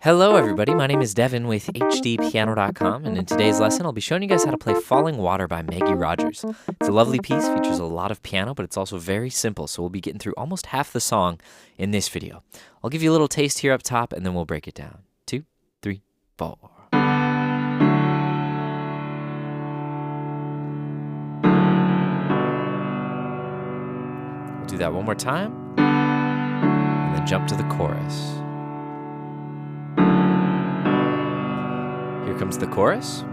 Hello everybody, my name is Devin with HDpiano.com, and in today's lesson I'll be showing you guys how to play Fallingwater by Maggie Rogers. It's a lovely piece, features a lot of piano, but it's also very simple, so we'll be getting through almost half the song in this video. I'll give you a little taste here up top, and then we'll break it down. 2, 3, 4. We'll do that one more time, and then jump to the chorus. Here comes the chorus.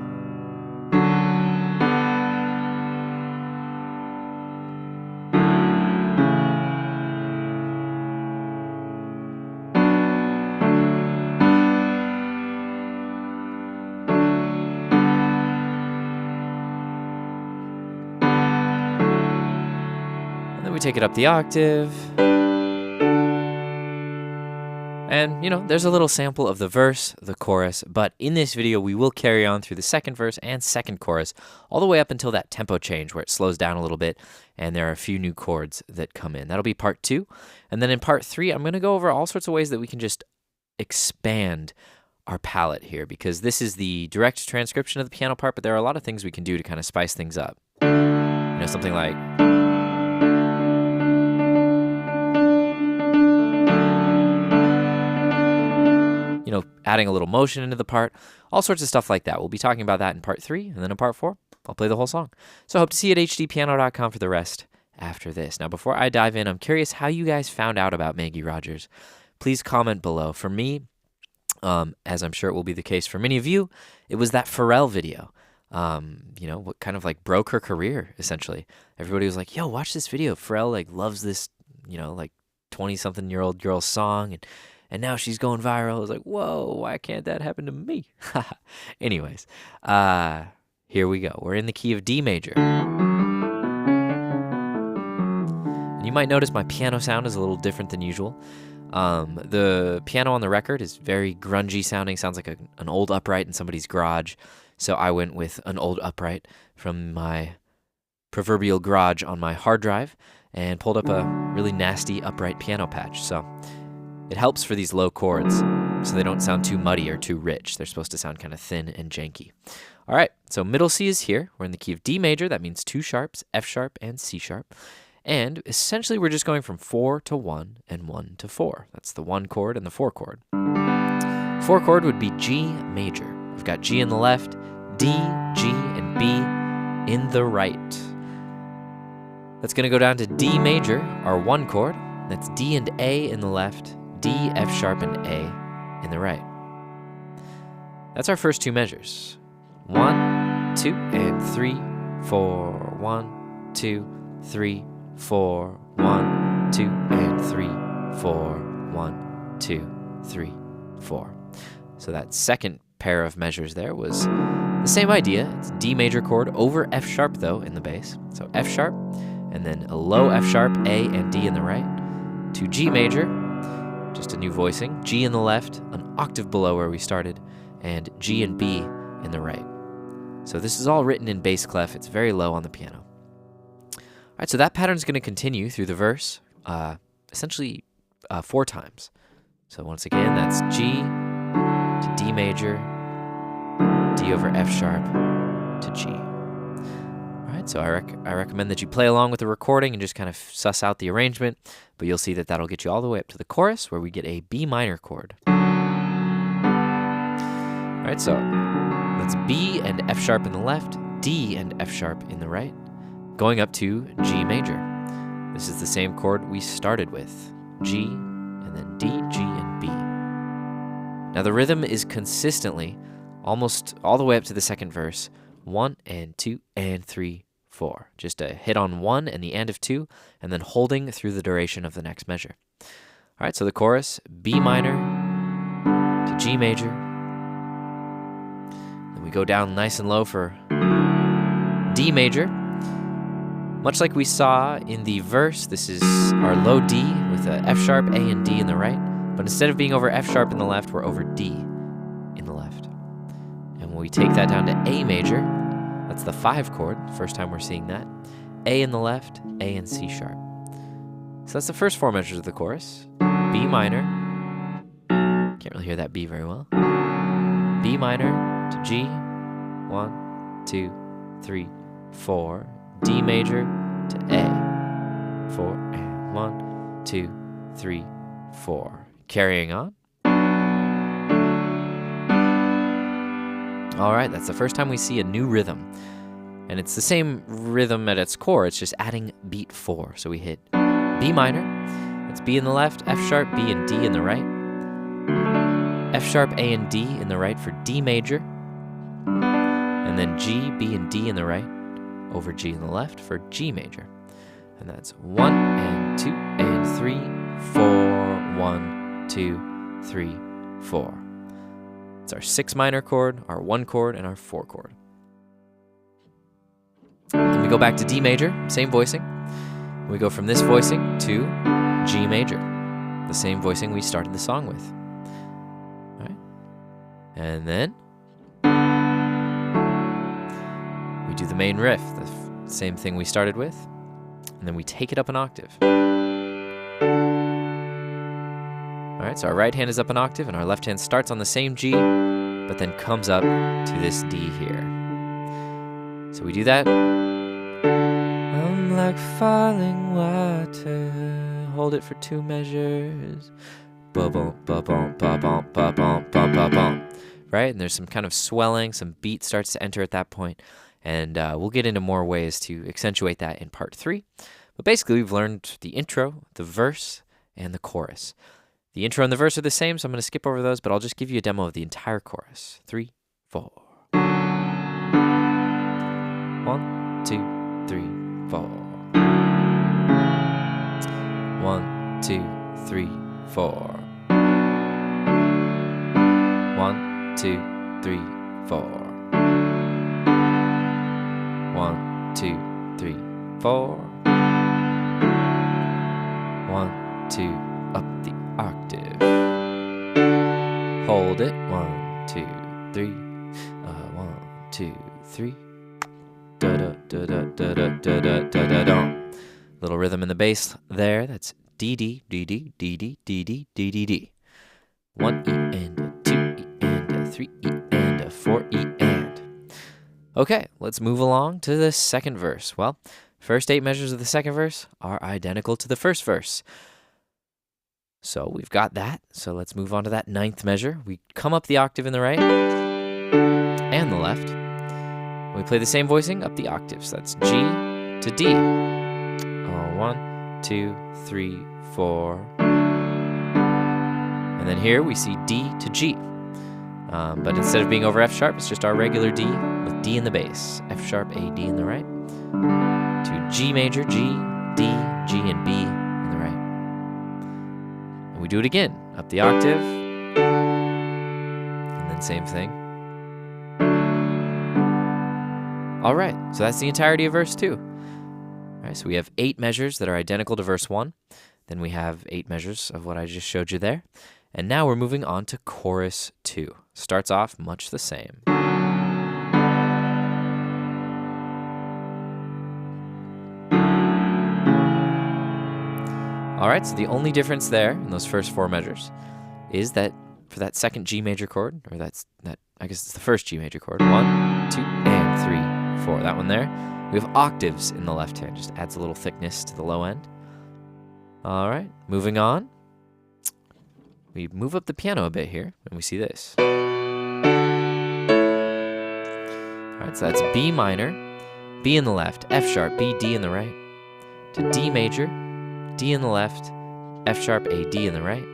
And then we take it up the octave. And, there's a little sample of the verse, the chorus, but in this video we will carry on through the second verse and second chorus, all the way up until that tempo change where it slows down a little bit and there are a few new chords that come in. That'll be part 2. And then in part 3, I'm going to go over all sorts of ways that we can just expand our palette here, because this is the direct transcription of the piano part, but there are a lot of things we can do to kind of spice things up. Something like... adding a little motion into the part, all sorts of stuff like that. We'll be talking about that in part 3, and then in part 4, I'll play the whole song. So I hope to see you at HDpiano.com for the rest after this. Now, before I dive in, I'm curious how you guys found out about Maggie Rogers. Please comment below. For me, as I'm sure it will be the case for many of you, it was that Pharrell video. What kind of like broke her career, essentially. Everybody was like, yo, watch this video. Pharrell loves this, 20-something-year-old girl's song, and now she's going viral. I was like, whoa, why can't that happen to me? Anyways, here we go. We're in the key of D major. And you might notice my piano sound is a little different than usual. The piano on the record is very grungy sounding, sounds like an old upright in somebody's garage. So I went with an old upright from my proverbial garage on my hard drive and pulled up a really nasty upright piano patch. So it helps for these low chords so they don't sound too muddy or too rich. They're supposed to sound kind of thin and janky. All right, so middle C is here. We're in the key of D major. That means 2 sharps, F sharp and C sharp. And essentially we're just going from 4 to 1 and 1 to 4. That's the 1 chord and the 4 chord. 4 chord would be G major. We've got G in the left, D, G, and B in the right. That's going to go down to D major, our 1 chord. That's D and A in the left, D, F sharp, and A in the right. That's our first 2 measures. 1, 2, and 3, 4. 1, 2, 3, 4. 1, 2, and 3, 4. 1, 2, 3, 4. So that second pair of measures there was the same idea. It's D major chord over F sharp, though, in the bass. So F sharp, and then a low F sharp, A, and D in the right. To G major, just a new voicing. G in the left, an octave below where we started, and G and B in the right. So this is all written in bass clef. It's very low on the piano. All right, so that pattern is going to continue through the verse, essentially 4 times. So once again, that's G to D major, D over F sharp to G. All right, so I recommend that you play along with the recording and just kind of suss out the arrangement, but you'll see that that'll get you all the way up to the chorus where we get a B minor chord. All right, so that's B and F sharp in the left, D and F sharp in the right, going up to G major. This is the same chord we started with, G, and then D, G, and B. Now the rhythm is consistently almost all the way up to the second verse, 1 and 2 and 3, 4. Just a hit on 1 and the end of 2, and then holding through the duration of the next measure. All right, so the chorus, B minor to G major. Then we go down nice and low for D major. Much like we saw in the verse, this is our low D with a F sharp, A, and D in the right. But instead of being over F sharp in the left, we're over D in the left. And when we take that down to A major, that's the 5 chord, first time we're seeing that. A in the left, A and C sharp. So that's the first 4 measures of the chorus. B minor, Can't really hear that B very well. B minor to G. 1, 2, 3, 4. D major to A. 4 and 1, 2, 3, 4. Carrying on. All right, that's the first time we see a new rhythm. And it's the same rhythm at its core, it's just adding beat 4. So we hit B minor, that's B in the left, F sharp, B and D in the right. F sharp, A and D in the right for D major. And then G, B and D in the right over G in the left for G major. And that's 1 and 2 and 3, 4, 1, 2, 3, 4. It's our 6 minor chord, our 1 chord, and our 4 chord. Then we go back to D major, same voicing. We go from this voicing to G major, the same voicing we started the song with. All right. And then we do the main riff, the same thing we started with, and then we take it up an octave. All right, so our right hand is up an octave, and our left hand starts on the same G, but then comes up to this D here. So we do that. I'm like falling water. Hold it for 2 measures. Ba-bum, ba-bum, ba-bum, ba-bum, ba-bum. Right, and there's some kind of swelling, some beat starts to enter at that point, and we'll get into more ways to accentuate that in part 3. But basically, we've learned the intro, the verse, and the chorus. The intro and the verse are the same, so I'm going to skip over those, but I'll just give you a demo of the entire chorus. 3, 4. 1, 2, 3, 4. 1, 2, 3, 4. 1, 2, 3, 4. 1, 2, 3, 4. 1, 2, up the octave. Hold it. 1, 2, 3. 1, 2, 3. Da da da da da da da da da da. Little rhythm in the bass there. That's D D D D D D D D D D D. 1 E and a 2 E and a 3 E and a 4 E and. Okay, let's move along to the second verse. Well, first 8 measures of the second verse are identical to the first verse. So we've got that. So let's move on to that 9th measure. We come up the octave in the right and the left. We play the same voicing up the octaves. That's G to D. 1, 2, 3, 4. And then here we see D to G. But instead of being over F sharp, it's just our regular D with D in the bass. F sharp, A, D in the right. To G major, G, D, G, and B in the right. And we do it again, up the octave. And then same thing. All right, so that's the entirety of verse 2. All right, so we have 8 measures that are identical to verse 1. Then we have 8 measures of what I just showed you there. And now we're moving on to chorus 2. Starts off much the same. All right, so the only difference there in those first 4 measures is that for that second G major chord, or I guess it's the first G major chord, 1, 2, and 3, 4. That one there. We have octaves in the left hand. Just adds a little thickness to the low end. All right, moving on. We move up the piano a bit here, and we see this. All right, so that's B minor, B in the left, F sharp, B, D in the right, to D major, D in the left, F sharp, A, D in the right,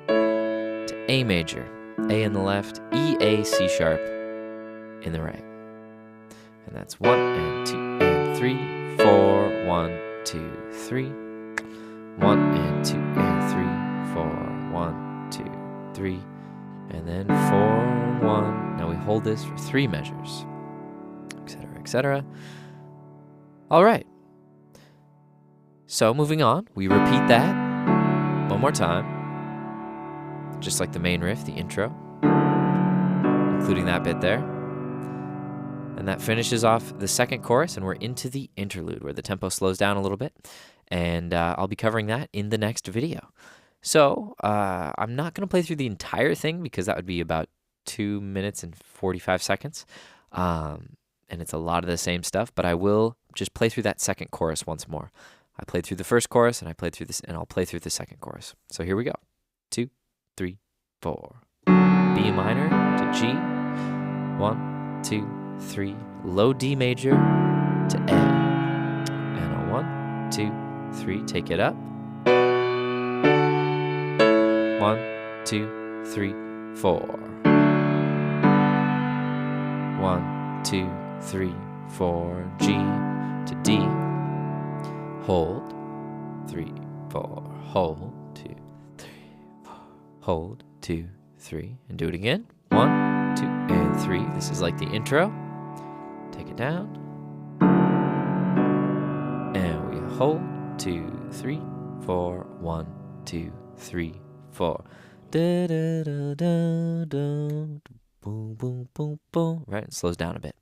to A major, A in the left, E, A, C sharp in the right. And that's 1 and 2 and 3, 4, 1, 2, 3. 1 and 2 and 3, 4, 1, 2, 3, and then 4, 1. Now we hold this for 3 measures, etc., etc. All right. So moving on, we repeat that one more time, just like the main riff, the intro, including that bit there. And that finishes off the second chorus, and we're into the interlude, where the tempo slows down a little bit. And I'll be covering that in the next video. So I'm not going to play through the entire thing because that would be about 2 minutes and 45 seconds. And it's a lot of the same stuff, but I will just play through that second chorus once more. I played through the first chorus and I played through this, and I'll play through the second chorus. So here we go. 2, 3, 4. B minor to G. 1, 2, 3. Low D major to A. And a 1, 2, 3. Take it up. 1, 2, 3, 4. 1, 2, 3, 4. G to D. Hold. 3, 4. Hold. 2, 3, 4. Hold. 2, 3. And do it again. 1, 2, and 3. This is like the intro. Take it down. And we hold. 2, 3, 4. 1, 2, 3, 4. Da da da da da. Boom, boom, boom, boom. Right? It slows down a bit.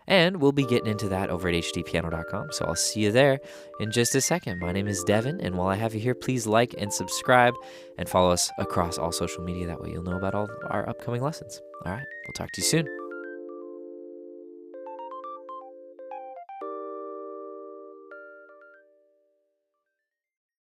And we'll be getting into that over at HDpiano.com. So I'll see you there in just a second. My name is Devin, and while I have you here, please like and subscribe and follow us across all social media. That way you'll know about all our upcoming lessons. All right, we'll talk to you soon.